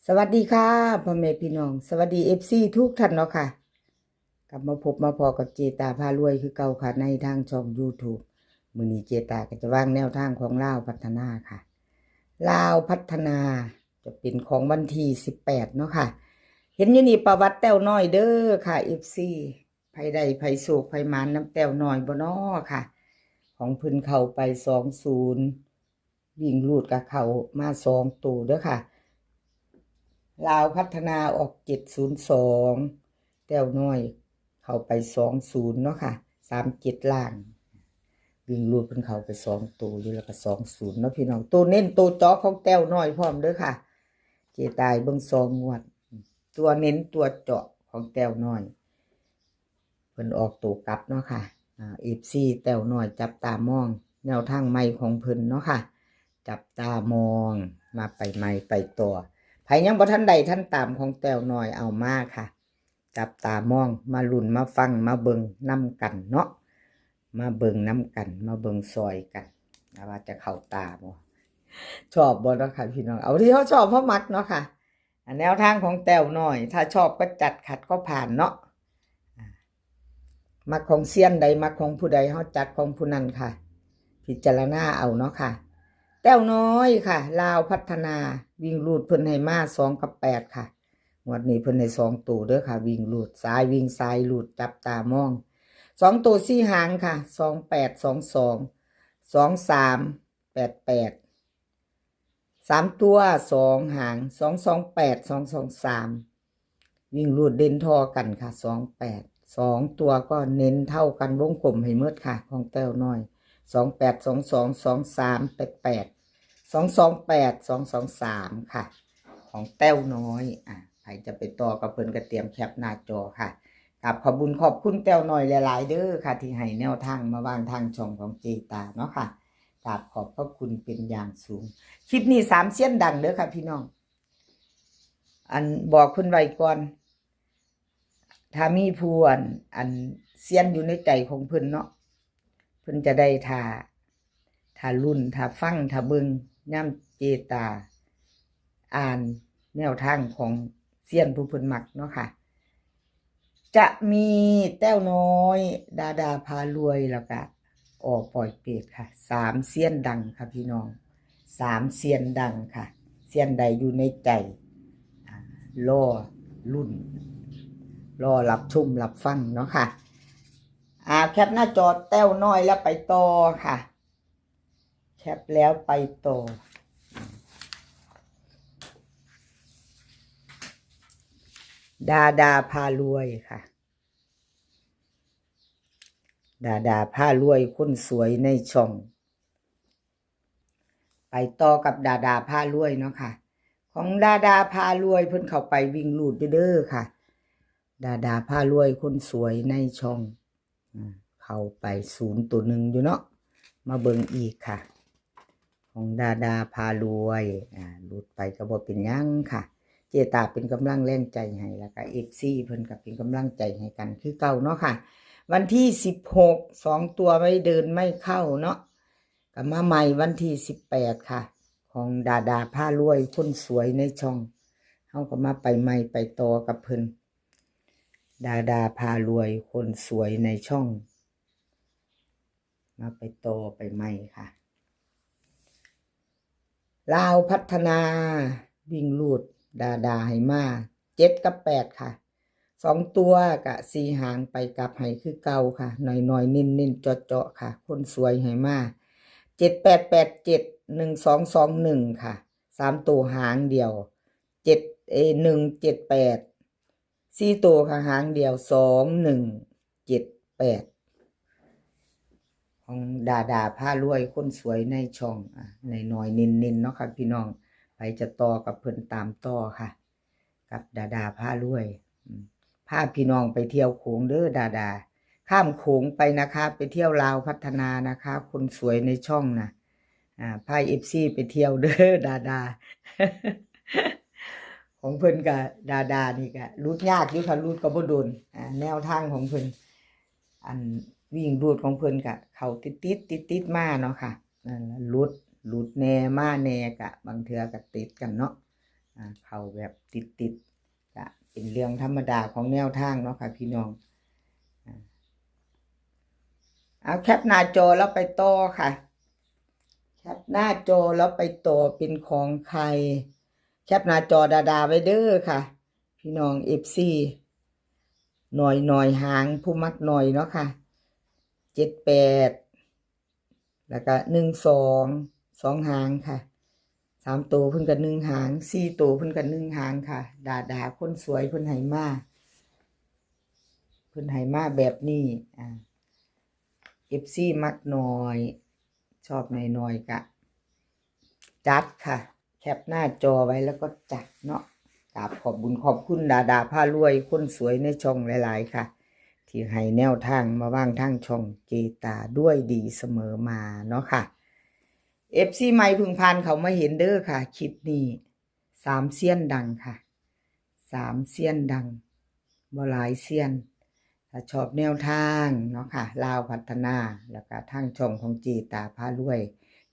สวัสดีค่ะพ่อแม่พี่น้องสวัสดีFCทุกท่านเนาะค่ะกลับมาพบมาพอกับเจตาพารวยคือเก่าค่ะในทางช่อง YouTube มื้อนี้เจตาก็จะวางแนวทางของลาวพัฒนาค่ะลาวพัฒนาจะเป็นของวันที่18เนาะค่ะเห็นอยู่นี่ประวัติแต้วน้อยเด้อค่ะ FC ไผใดไผโศกไผมานน้ำแต้วน้อยบ่น้อค่ะของเพิ่นเข้าไป20วิ่งลูดกับเขามา2ตัวเด้อค่ะลาวพัฒนาออก702แต้วน้อยเข้าไป20เนาะค่ะ37ล่างวิ่งลูดเพิ่นเข้าไป2ตัวอยู่แล้วก็20เนาะพี่น้องตัวเน้นตัวเจาะของแต้วน้อยพร้อมเด้อค่ะเจตายเบิ่ง2งวดตัวเน้นตัวเจาะของแต้วน้อยเพิ่นออกตัวกลับเนาะค่ะFC แต้วน้อยจับตามองแนวทางใหม่ของเพิ่นเนาะค่ะจับตามองมาไปใหม่ไปต่อไผยังบ่ทันใดท่านตามของแต้วน้อยเอามาค่ะจับตามองมาลุ้นมาฟังมาเบิ่งนำกันเนาะมาเบิ่งนำกันมาเบิ่งซอยกันว่าจะเข้าตาบ่ชอบบ่เนาะค่ะพี่น้องเอาที่เขาชอบเพราะมักเนาะค่ะแนวทางของแต้วน้อยถ้าชอบก็จัดขัดก็ผ่านเนาะมักของเซียนใดมักของผู้ใดเฮาจัดของผู้นั้นค่ะพิจารณาเอาเนาะค่ะแต้วน้อยค่ะลาวพัฒนาวิ่งลูดเพิ่นให้มา2กับ8ค่ะงวดนี้เพิ่นให้2ตัวเด้อค่ะวิ่งลูดซ้ายวิ่งซ้ายลูดจับตามอง2ตัว4หางค่ะ2822 2388 3ตัว2หาง228 223วิ่งลูดเด่นทอกันค่ะ28 2ตัวก็เน้นเท่ากันวงกลมให้หมดค่ะของแต้วน้อย2822 2388 228 223ค่ะของแต้วน้อยใครจะไปต่อกับเพิ่นก็เตรียมแคปหน้าจอค่ะกับขอบคุณแต้วน้อยหลายๆเด้อค่ะที่ให้แนวทางมาวางทางช่องของเจตาเนาะค่ะกราบขอบพระคุณเป็นอย่างสูงคลิปนี้3เสี้ยนดังเด้อค่ะพี่น้องบอกเพิ่นไว้ก่อนถ้ามีผู้อันเสี้ยนอยู่ในใจของเพิ่นเนาะเพิ่นจะได้ถ้ารุ่นถ้าฟังถ้าเบิ่งย่ำเจตาอ่านแนวทางของเสี้ยนผู้เพิ่นมักเนาะค่ะจะมีแต้วน้อยดาพารวยแล้วก็ปล่อยเปรตค่ะ3เสี้ยนดังค่ะพี่น้อง3เสี้ยนดังค่ะเสี้ยนใดอยู่ในใจรอรุ่นรอรับชมรับฟังเนาะค่ะแคปหน้าจอแต้วน้อยแล้วไปต่อค่ะแคปแล้วไปต่อดาพารวยค่ะดาพารวยคนสวยในช่องไปต่อกับดาพารวยเนาะค่ะของดาพารวยเพิ่นเข้าไปวิ่งลูดเด้อค่ะดาพารวยคนสวยในช่องเข้าไป0ตัว1อยู่เนาะมาเบิ่งอีกค่ะของดาพารวยหลุดไปก็บ่เป็นหยังค่ะเจตาเป็นกำลังแรงใจให้แล้วก็ FC เพิ่นก็เป็นกำลังใจให้กันคือเก่าเนาะค่ะวันที่16 2ตัวไม่เดินไม่เข้าเนาะก็มาใหม่วันที่18ค่ะของดาพารวยคนสวยในช่องเฮาก็มาไปใหม่ไปต่อกับเพิ่นดาพารวยคนสวยในช่องมาไปต่อไปใหม่ค่ะลาวพัฒนาวิ่งลูดดาให้มา7กับ8ค่ะ2ตัวกับ4หางไปกลับให้คือเก่าค่ะหน่อยๆเน้นๆเจาะๆค่ะคนสวยให้มา7887 1221ค่ะ3ตัวหางเดียว178 4ตัวค่ะหางเดียว2178ของดาพารวยคนสวยในช่องหน่อยเน้นๆเนาะค่ะพี่น้องไปจะต่อกับเพิ่นตามต่อค่ะกับดาพารวยพาพี่น้องไปเที่ยวโขงเด้อดาข้ามโขงไปนะคะไปเที่ยวลาวพัฒนานะคะคนสวยในช่องนะพา FC ไปเที่ยวเด้อดา ของเพิ่นกับดานี่ก็รูดยากอยู่ค่ะรูดก็บ่โดนแนวทางของเพิ่นวิ่งรูดของเพิ่นก็เข้าติดมาเนาะค่ะนั่นล่ะรูดแน่มาแน่ก็บางเทื่อก็ติดกันเนาะ เข้าแบบติดก็เป็นเรื่องธรรมดาของแนวทางเนาะค่ะพี่น้องเอาแคปหน้าจอแล้วไปต่อค่ะแคปหน้าจอแล้วไปต่อเป็นของใครแคปหน้าจอดาไว้เด้อค่ะพี่น้อง FC หน่อยหางผู้มักหน่อยเนาะค่ะ78แล้วก็12หางค่ะ3ตัวเพิ่นก็1หาง4ตัวเพิ่นก็1หางค่ะดาคนสวยเพิ่นให้มาแบบนี้FC มักหน่อยชอบหน่อยกะจัดค่ะแคปหน้าจอไว้แล้วก็จัดเนาะกราบขอบบุญขอบคุณดาพารวยคนสวยในช่องหลายๆค่ะที่ให้แนวทางมาว่างทางช่องเจตาด้วยดีเสมอมาเนาะค่ะ FC ใหม่พึ่งพานเขามาเห็นเด้อค่ะคลิปนี้3เซียนดังค่ะ3เซียนดังบ่หลายเซียนถ้าชอบแนวทางเนาะค่ะลาวพัฒนาแล้วก็ทางช่องของเจตาพารวย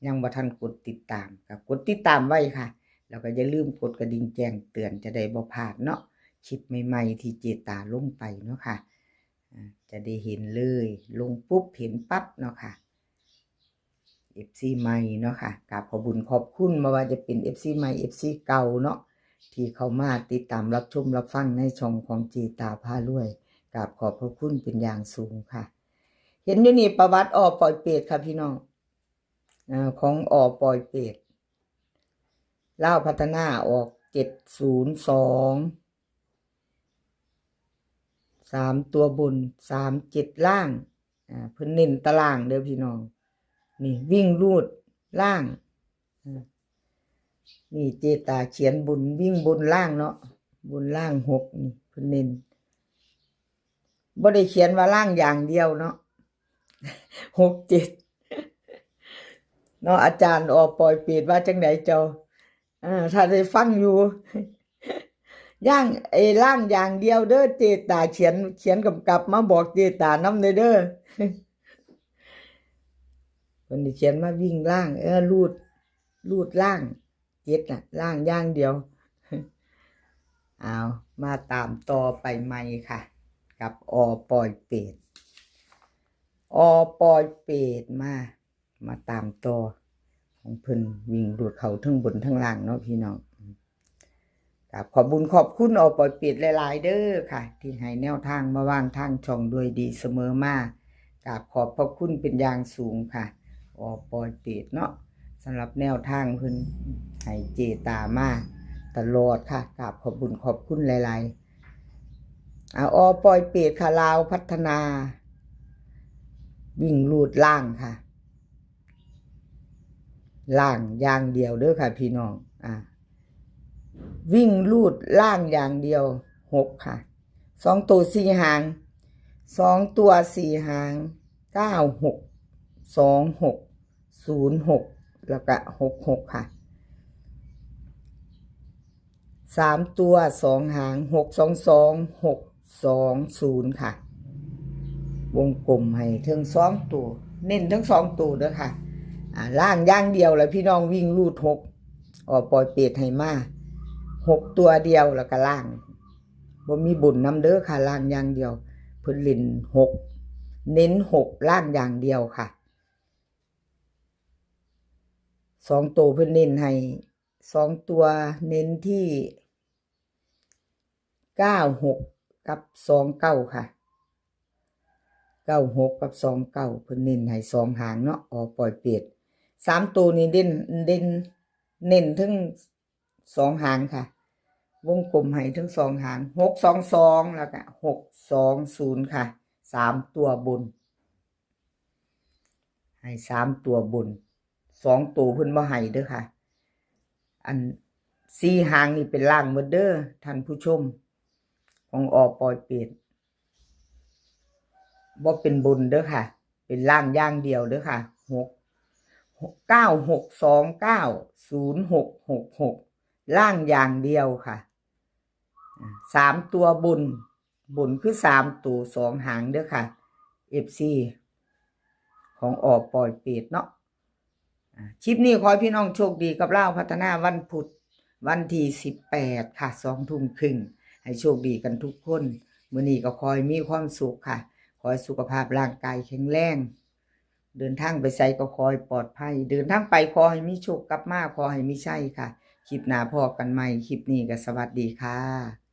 ยังบ่ทันกดติดตามก็กดติดตามไว้ค่ะแล้วก็อย่าลืมกดกระดิ่งแจ้งเตือนจะได้บ่พลาดเนาะคลิปใหม่ๆที่เจตาลงไปเนาะค่ะจะได้เห็นเลยลงปุ๊บเห็นปั๊บเนาะค่ะ FC ใหม่เนาะค่ะกราบขอบคุญขอบคุณมาว่าจะเป็น FC ใหม่ FC เก่าเนาะที่เข้ามาติดตามรับชมรับฟังในช่องของเจตาพารวยกราบขอบพระคุณเป็นอย่างสูงค่ะเห็นอยู่นี่ประวัติปล่อยเปรตค่ะพี่น้องของปล่อยเปรตลาวพัฒนาออก702 3ตัวบน37ล่างเพิ่นเน้นตารางเด้อพี่น้องนี่วิ่งรูดล่างนี่เจตาเขียนบนวิ่งบนล่างเนาะบนล่าง6นี่เพิ่นเน้นบ่ได้เขียนว่าล่างอย่างเดียวเนาะ6 7เนาะอาจารย์ปล่อยเปรตว่าจังไดเจ้าถ้าได้ฟังอยู่ย่างล่างอย่างเดียวเด้อเจตาเขียนกำกับมาบอกเจตานำเด้อเพิ่นเขียนมาวิ่งล่างรูดล่าง7น่ะล่างอย่างเดียวเอามาตามต่อไปใหม่ค่ะกับปล่อยเปรตปล่อยเปรตมาตามต่อของเพิ่นวิ่งรูดเขาทั้งบนทั้งล่างเนาะพี่น้องกับขอบบุญขอบคุณปล่อยเปรตหลายๆเด้อค่ะที่ให้แนวทางมาวางทางช่องด้วยดีเสมอมากับขอบพระคุณเป็นอย่างสูงค่ะปล่อยเปรตเนาะสำหรับแนวทางเพิ่นให้เจตามาตลอดค่ะกับขอบบุญขอบคุณหลายๆปล่อยเปรตค่ะลาวพัฒนาวิ่งรูดล่างค่ะล่างอย่างเดียวเด้อค่ะพี่น้องวิ่งรูดล่างอย่างเดียว6ค่ะ2ตัว4หาง2ตัว4หาง96 26 06แล้วก็66ค่ะ3ตัว2หาง622 620ค่ะวงกลมให้ถึง2ตัวเน้นทั้ง2ตัวเด้อค่ะล่างอย่างเดียวแล้วพี่น้องวิ่งรูด6ปล่อยเปรตให้มา6ตัวเดียวแล้วก็ล่างบ่มีบุญนำเด้อค่ะล่างอย่างเดียวเพิ่นเล่น6เน้น6ล่างอย่างเดียวค่ะ2ตัวเพิ่นเน้นให้2ตัวเน้นที่96กับ29ค่ะ96กับ29เพิ่นเน้นให้2หางเนาะปล่อยเปรต3ตัวนี้เน้นถึง2หางค่ะวงกลมให้ถึง2หาง622แล้วก็620ค่ะ3ตัวบนให้3ตัวบน2ตัวเพิ่นบ่ให้เด้อค่ะอัน4หางนี่เป็นล่างหมดเด้อท่านผู้ชมของปล่อยเปรตบ่เป็นบนเด้อค่ะเป็นล่างอย่างเดียวเด้อค่ะ96290666ล่างอย่างเดียวค่ะ3ตัวบนคือ3ตัว2หางเด้อค่ะ FC ของปล่อยเปรตเนาะคลิปนี้ขอให้พี่น้องโชคดีกับลาวพัฒนาวันพุธ วันที่18ค่ะ20:30ให้โชคดีกันทุกคนมื้อนี้ก็ขอให้มีความสุขค่ะขอให้สุขภาพร่างกายแข็งแรงเดินทางไปไสก็ขอให้ปลอดภัยเดินทางไปขอให้มีโชคกลับมาขอให้มีชัยค่ะคลิปหน้าพอกันใหม่คลิปนี้ก็สวัสดีค่ะ